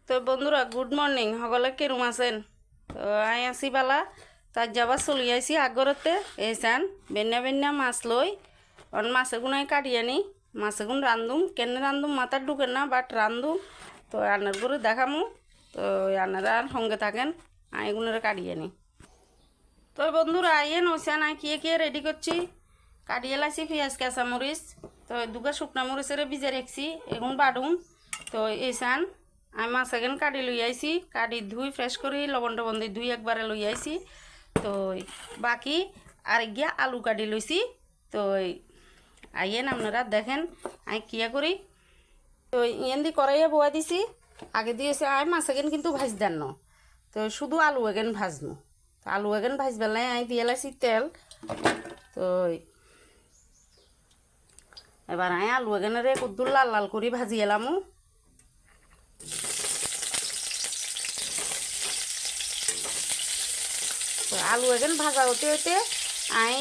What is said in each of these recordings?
তো বন্ধুরা good morning সকলে কেরম আছেন। তো আই আসি বালা তার যাবার চলি আইসি আগরতে এই চান বেন্যা বেন্যা মাছ লই অন মাছে গুনাই কাটি আনি মাছে গুণ রান্ধুম কেনে রান্ধুম মাথার ঢুকে না বাট রান্ধুম। তো আনার করে দেখামু। তো আনারা আর সঙ্গে থাকেন আই গুণের কাটি আনি। তো বন্ধুরা আইয়েন ওইসান আই কে রেডি করছি কাটিয়ে লাইছি পেঁয়াজ কাঁচামরিচ। তো দুগা শুকনা মরিচের ভিজে রাখছি এগুন বাড়ুম। তো এই চান আমি মাছ এখান কাটি লই আইছি কাটি ধুই ফ্রেশ করি লবণ টবণ দিয়ে ধুই একবারে লই আইছি। তো বাকি আর গিয়া আলু কাটি লইছি। তো আইয়েন আপনারা দেখেন আমি কিয়া করি। তো ইয়েন দি কড়াইয়ে বয়া দিছি আগে দিয়েছে আই মাছ এখান কিন্তু ভাজ দেন না। তো শুধু আলু এখান ভাজনো। তো আলু এখান ভাজ বেলায় আমি দিয়ে লাইছি তেল। তো এবার আমি আলু এখানে কুদ্দুর লাল লাল করে ভাজি এলামু। আলু এখন ভাজা হতে হতে আই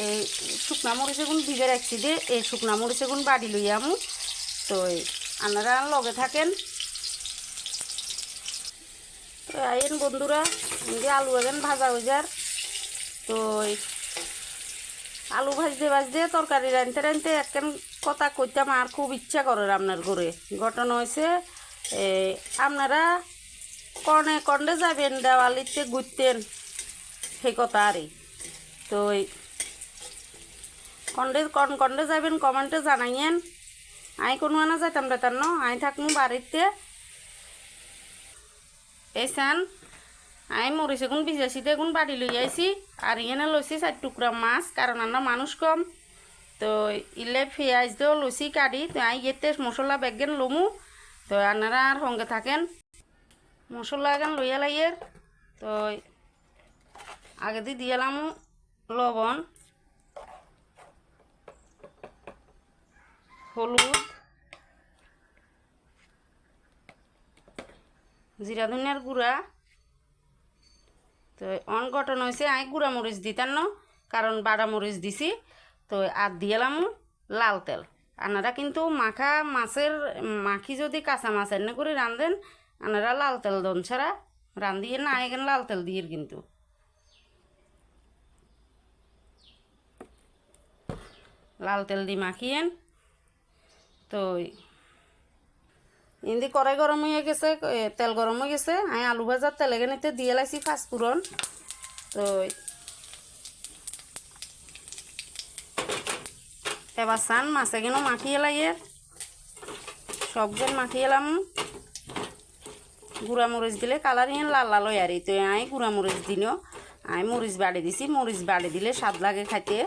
এই শুকনা মরিচ এগুন ভিজে রাখছি দিয়ে এই শুকনা মরিচ এগুন বাড়ি লই আমু। তো আপনারা লগে থাকেন। তো আইন বন্ধুরা যে আলু এখন ভাজা হয়ে যার। তো আলু ভাজতে ভাজতে তরকারি রাঁধতে রাঁধতে একখান কথা কইতাম আর খুব ইচ্ছা করে আপনার ঘরে। ঘটনা হয়েছে আপনারা কর্ণে কর্ণে যাবেন দেওয়ালিতে ঘুরতেন সেই কথা আরই। তো কন্ডে কন্ডে যাবেন কমেন্টে জানাইয়েন। আই কোনো আনা যাইতাম রেতার ন আই থাকমু বাড়িতে এই চান আই মরিচ এগুন ভিজাইছি এগুন বাড়ি লই আইছি আর এনে লইছি 4 টুকরা মাছ কারণ আমরা মানুষ কম। তো ইলে পেঁয়াজ দিয়েও লইছি কাটি। তো আই এতে মশলা বেগেন লমু। তো আপনারা আর সঙ্গে থাকেন মশলা এখান লইয়া লাইয়ের। তো আগে দিয়ে এলাম লবণ হলুদ জিরা ধনিয়ার গুঁড়া। তো অন গঠন হয়েছে আই গুঁড়া মরিচ দিতাম না কারণ বাড়া মরিচ দিছি। তো আর দিয়ে এলাম লাল তেল। আপনারা কিন্তু মাখা মাছের মাখি যদি কাঁচা মাছ এনে করে রাঁধেন আপনারা লাল তেল দন ছাড়া রাঁধিয়ে না এখানে লাল তেল দিয়ে কিন্তু। লাল তেল দিয়ে মাখিয়েন। তো ইন্দি কড়াই গরম হয়ে গেছে তেল গরম হয়ে গেছে আমি আলু ভাজার তেল এখানে দিয়ে লাইছি পাঁচফোড়ন। তো এবার চান মাছ এখানেও মাখিয়ে লাইয়ে সবজন মাখিয়ে এলাম। গুঁড়া মরিচ দিলে কালার ইয়ে লাল লাল হয় আর তো আই গুঁড়া মরিচ দিনও আমি মরিচ বাড়ি দিছি মরিচ বাড়ি দিলে স্বাদ লাগে খাইতে।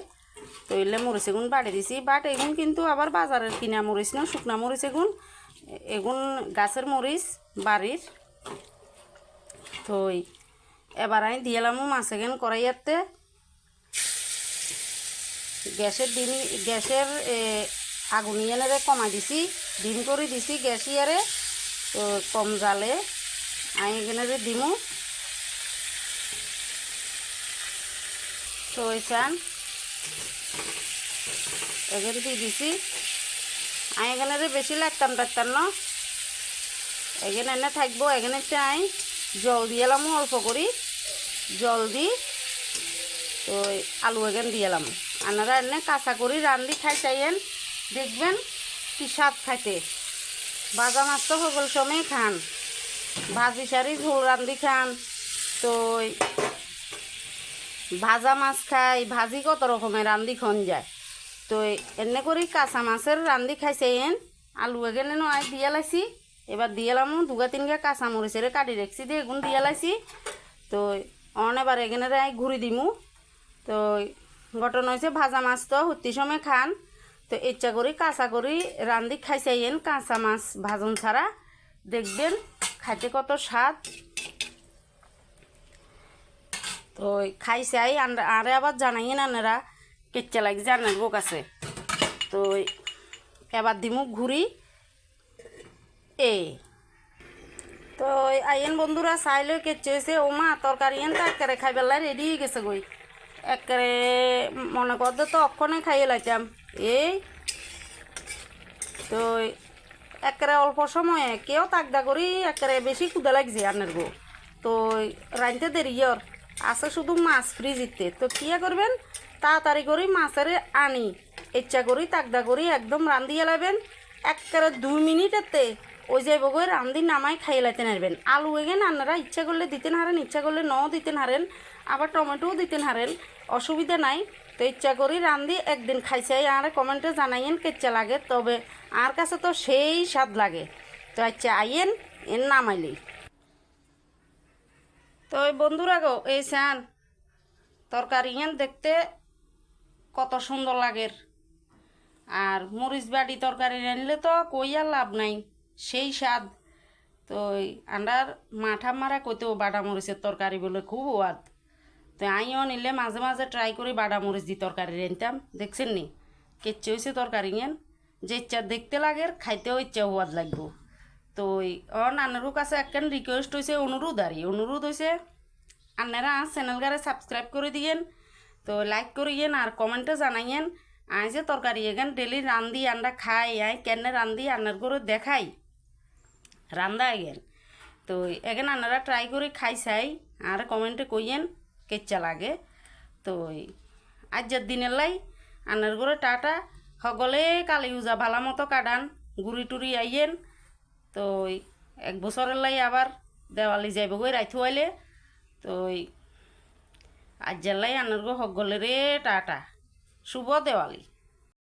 তো এলে মরিচ এগুন বাড়ি দিছি বাট এগুন কিন্তু আবার বাজারের কিনা মরিচ না শুকনা মরিচ এগুন এগুন গাছের মরিচ বাড়ির। তো এবার আমি দিয়ে এলাম মাছ এখান কড়াইয়াতে গ্যাসের আগুন এনে কমাই দিছি ডিম করে দিছি গ্যাস ইয়ারে। তো কম জালে আমি এখানে দিমু। তো ওই চান এখানে দিয়ে দিছি আমি এখানে বেশি লাগতাম না এখানে এনে থাকবো। এখানে চাই জল দিয়ে এলাম অল্প করি জল দিই। তো আলু এখানে দিয়ে এলাম আপনারা এনে কাঁচা করি রান্ধি খাই চাইয়েন দেখবেন কি স্বাদ খাইতে। ভাজা মাছ তো সকল সময় খান ভাজি সারি ঝোল রান্ধি খান। তো ভাজা মাছ খাই ভাজি কত রকমের রান্ধি খন যায়। তো এনে করি কাঁচা মাছের রান্ধি খাইছেন আলু এখানে নয় দিয়ে লাইছি। এবার দিয়ে এলাম দুগা তিনগা কাঁচা মরিচের কাটি রেখছি দিয়ে এগুন দিয়ে লাইছি। তো অন এবার এখানে ঘুরি দিমু। তো ঘটনা হয়েছে ভাজা মাছ তো হত্তি সময় খান। তো ইচ্ছা করি কাঁচা করি রান্ধি খাইছেন কাঁচা মাছ ভাজন ছাড়া দেখবেন খাইতে কত স্বাদ। তো খাইছাই আরে আবার জানাইন আপনারা কেচ্চা লাগে জানার বোক আছে। তো এবার দিমু ঘুরি তো আইয়েন বন্ধুরা চাইলে কেচে হয়েছে ও মা তরকারি এন তো একেবারে খাইবেলায় রেডি হয়ে গেছে গই একেবারে মনে করতে তো অক্ষণে খাইয়ে লাইতাম এই। তো একেবারে অল্প সময়ে কেউ তাকদা করি একেবারে বেশি ক্ষুদা লাগছে আনের গো। তো রাঁধতে দেরি ওর আছে শুধু মাছ ফ্রিজিতে। তো কিয়া করবেন তাড়াতাড়ি করে মাছের আনি ইচ্ছা করি তাকদা করি একদম রান্ধি এলাবেন একেবারে 2 মিনিটেতে ওই যাইব গই রান্ধি নামাই খাইয়ে লাইতে নারবেন। আলু এগেন আপনারা ইচ্ছা করলে দিতেন হারেন, ইচ্ছা করলে ন দিতেন হারেন, আবার টমেটোও দিতেন হারেন, অসুবিধা নাই। তো ইচ্ছা করি রান্ধি একদিন খাইছাই আর কমেন্টে জানাইয়েন কেচ্ছা লাগে। তবে আর কাছে তো সেই স্বাদ লাগে। তো আচ্ছা আইয়েন এর নামাইলেই। তো ওই বন্ধুরা গো এই চান তরকারি ইয়ান দেখতে কত সুন্দর লাগের। আর মরিচ বাটি তরকারি রানলে তো কই আর লাভ নাই, সেই স্বাদ। তো আন্ডার মাঠা মারা কইতেও বাটা মরিচের তরকারি বলে খুব ওয়াদ। তো আইও নিলে মাঝে মাঝে ট্রাই করি বাটা মরিচ দিয়ে তরকারি রানতাম, দেখছেন নি কেচ্ছে হয়েছে তরকারি ইয়ান। যে ইচ্ছা দেখতে লাগে খাইতেও ইচ্ছা হওয়াদ লাগবো। তো নানেরও কাছে একখান রিকোয়েস্ট হয়েছে, অনুরোধ হয়েছে আপনারা চ্যানেলগারে সাবস্ক্রাইব করে দিয়েন, তো লাইক করিয়েন আর কমেন্টে জানাইয়েন। আই যে তরকারি এখান ডেলি রান্ধি আন্ডা খাই, আই কেনে রান্ধি আন্নার করে দেখাই রান্ধা এগেন। তো এখানে আপনারা ট্রাই করে খাই চাই আর কমেন্টে কইয়েন কেচ্ছা লাগে। তো আজকের দিনের লাই আন্নার করে টাটা সকলে কালী পূজা ভালো মতো কাটান, গুড়ি টুরি আইয়েন। তো 1 বছরের লাই আবার দেওয়ালি যাইব গই রাইথু আইলে। তো আজ লাই আনার গো সকলেরে টাটা, শুভ দেওয়ালি।